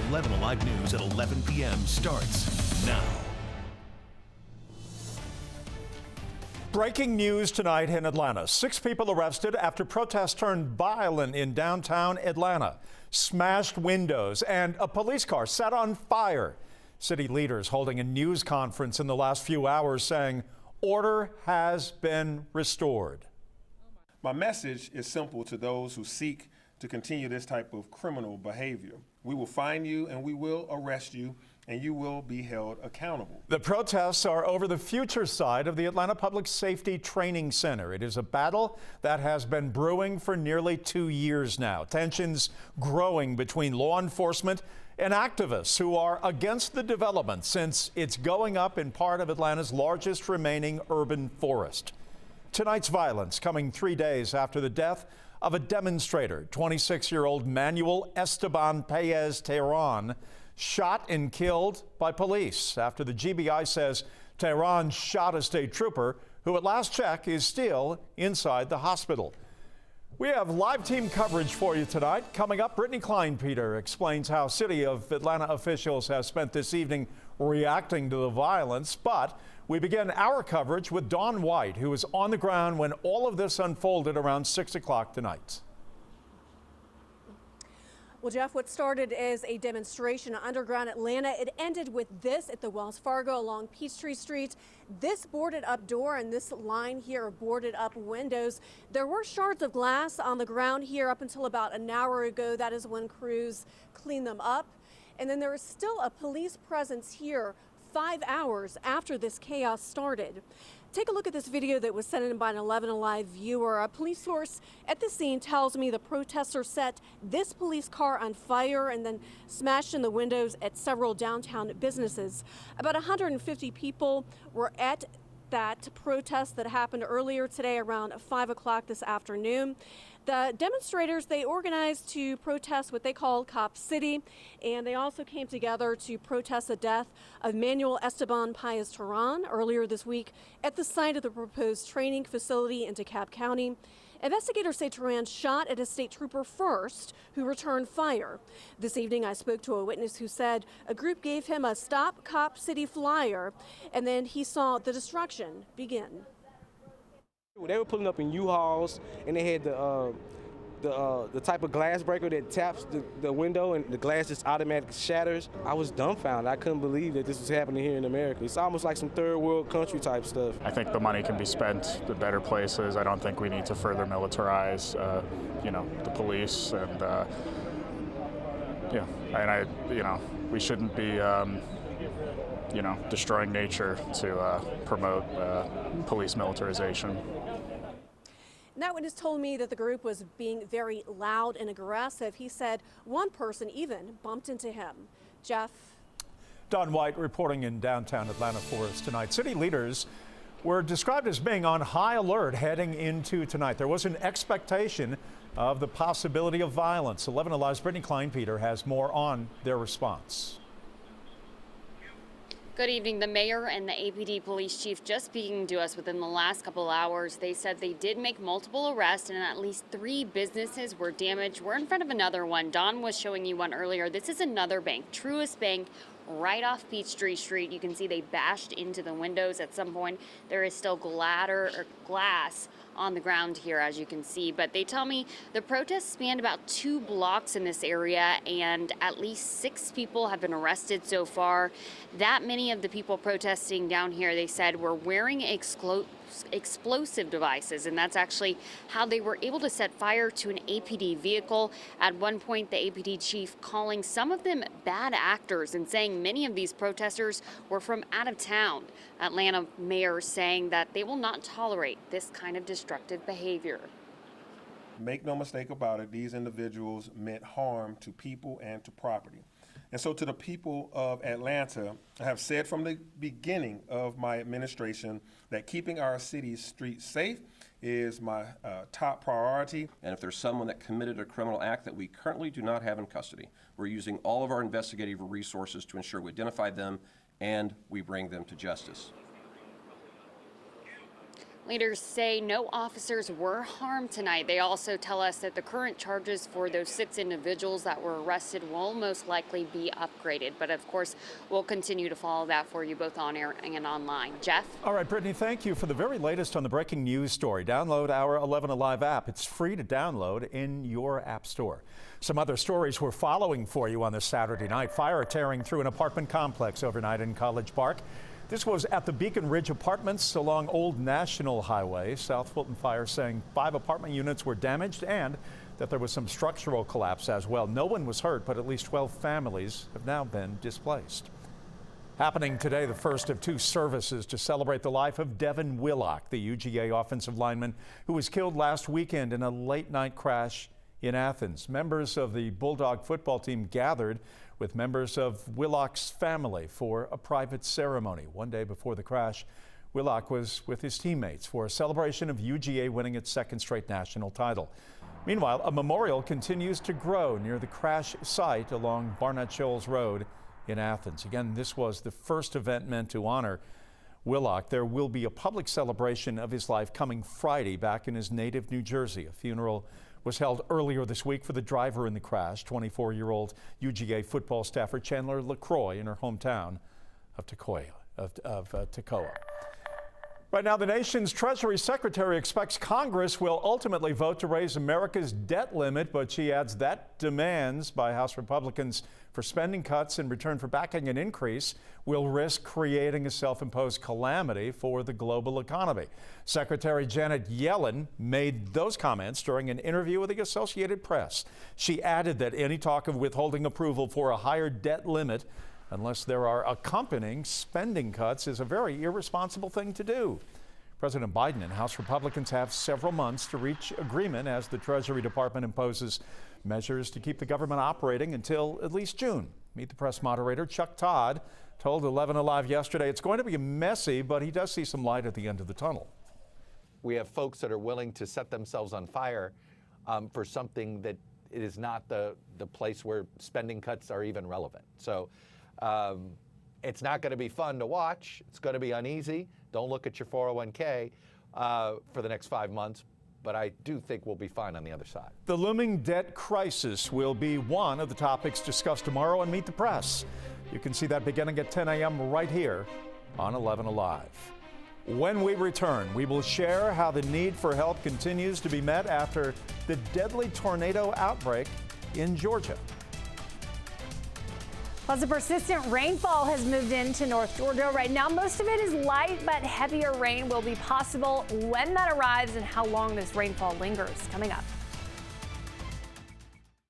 11 Alive News at 11 p.m. starts now. Breaking news tonight in Atlanta. 6 people arrested after protests turned violent in downtown Atlanta. Smashed windows and a police car set on fire. City leaders holding a news conference in the last few hours saying order has been restored. My message is simple to those who seek to continue this type of criminal behavior. We will find you and we will arrest you, and you will be held accountable. The protests are over the future site of the Atlanta Public Safety Training Center. It is a battle that has been brewing for nearly 2 years now. Tensions growing between law enforcement and activists who are against the development since it's going up in part of Atlanta's largest remaining urban forest. Tonight's violence coming 3 days after the death of a demonstrator, 26-year-old Manuel Esteban Paez-Tehran, shot and killed by police after the GBI says Tehran shot a state trooper who at last check is still inside the hospital. We have live team coverage for you tonight. Coming up, Brittany Kleinpeter explains how City of Atlanta officials have spent this evening reacting to the violence. But we begin our coverage with Dawn White, who was on the ground when all of this unfolded around 6 o'clock tonight. Well, Jeff, what started as a demonstration underground Atlanta, it ended with this at the Wells Fargo along Peachtree Street. This boarded up door and this line here of boarded up windows. There were shards of glass on the ground here up until about an hour ago. That is when crews cleaned them up. And then there is still a police presence here 5 hours after this chaos started. Take a look at this video that was sent in by an 11 Alive viewer. A police source at the scene tells me the protesters set this police car on fire and then smashed in the windows at several downtown businesses. About 150 people were at that protest that happened earlier today around 5 o'clock this afternoon. The demonstrators, they organized to protest what they call Cop City, and they also came together to protest the death of Manuel Esteban Paez-Tehran earlier this week at the site of the proposed training facility in DeKalb County. Investigators say Tehran shot at a state trooper first, who returned fire. This evening, I spoke to a witness who said a group gave him a Stop Cop City flyer, and then he saw the destruction begin. They were pulling up in U-Hauls, and they had the type of glass breaker that taps the window and the glass just automatically shatters. I was dumbfounded. I couldn't believe that this was happening here in America. It's almost like some third world country type stuff. I think the money can be spent in better places. I don't think we need to further militarize, the police, and we shouldn't be, destroying nature to promote police militarization. That witness told me that the group was being very loud and aggressive. He said one person even bumped into him. Jeff? Dawn White reporting in downtown Atlanta for us tonight. City leaders were described as being on high alert heading into tonight. There was an expectation of the possibility of violence. 11 Alive's Brittany Kleinpeter has more on their response. Good evening. The mayor and the APD police chief just speaking to us within the last couple hours. They said they did make multiple arrests and at least 3 businesses were damaged. We're in front of another one. Don was showing you one earlier. This is another bank, Truist Bank, right off Peachtree Street. You can see they bashed into the windows at some point. There is still glass on the ground here, as you can see, but they tell me the protests spanned about 2 blocks in this area, and at least 6 people have been arrested so far. That many of the people protesting down here, they said, were wearing explosive devices, and that's actually how they were able to set fire to an APD vehicle. At one point, the APD chief calling some of them bad actors and saying many of these protesters were from out of town. Atlanta mayor saying that they will not tolerate this kind of destructive behavior. Make no mistake about it, these individuals meant harm to people and to property. And so to the people of Atlanta, I have said from the beginning of my administration that keeping our city's streets safe is my top priority. And if there's someone that committed a criminal act that we currently do not have in custody, we're using all of our investigative resources to ensure we identify them and we bring them to justice. Leaders say no officers were harmed tonight. They also tell us that the current charges for those 6 individuals that were arrested will most likely be upgraded. But of course, we'll continue to follow that for you both on air and online. Jeff? All right, Brittany, thank you for the very latest on the breaking news story. Download our 11 Alive app. It's free to download in your app store. Some other stories we're following for you on this Saturday night. Fire tearing through an apartment complex overnight in College Park. This was at the Beacon Ridge Apartments along Old National Highway. South Fulton Fire saying 5 apartment units were damaged and that there was some structural collapse as well. No one was hurt, but at least 12 families have now been displaced. Happening today, the first of 2 services to celebrate the life of Devin Willock, the UGA offensive lineman who was killed last weekend in a late-night crash in Athens. Members of the Bulldog football team gathered with members of Willock's family for a private ceremony. One day before the crash, Willock was with his teammates for a celebration of UGA winning its 2nd straight national title. Meanwhile, a memorial continues to grow near the crash site along Barnett Shoals Road in Athens. Again, this was the first event meant to honor Willock. There will be a public celebration of his life coming Friday back in his native New Jersey. A funeral was held earlier this week for the driver in the crash, 24-year-old UGA football staffer Chandler LaCroix in her hometown of Toccoa. Right now, the nation's Treasury Secretary expects Congress will ultimately vote to raise America's debt limit, but she adds that demands by House Republicans for spending cuts in return for backing an increase will risk creating a self-imposed calamity for the global economy. Secretary Janet Yellen made those comments during an interview with the Associated Press. She added that any talk of withholding approval for a higher debt limit unless there are accompanying spending cuts is a very irresponsible thing to do. President Biden and House Republicans have several months to reach agreement as the Treasury Department imposes measures to keep the government operating until at least June. Meet the Press moderator Chuck Todd told 11 Alive yesterday it's going to be messy, but he does see some light at the end of the tunnel. We have folks that are willing to set themselves on fire for something that it is not the place where spending cuts are even relevant. So it's not going to be fun to watch. It's going to be uneasy. Don't look at your 401k for the next 5 months, but I do think we'll be fine on the other side. The looming debt crisis will be one of the topics discussed tomorrow on Meet the Press. You can see that beginning at 10 a.m. right here on 11 Alive. When we return, we will share how the need for help continues to be met after the deadly tornado outbreak in Georgia. Plus, a persistent rainfall has moved into North Georgia. Right now, most of it is light, but heavier rain will be possible when that arrives and how long this rainfall lingers. Coming up.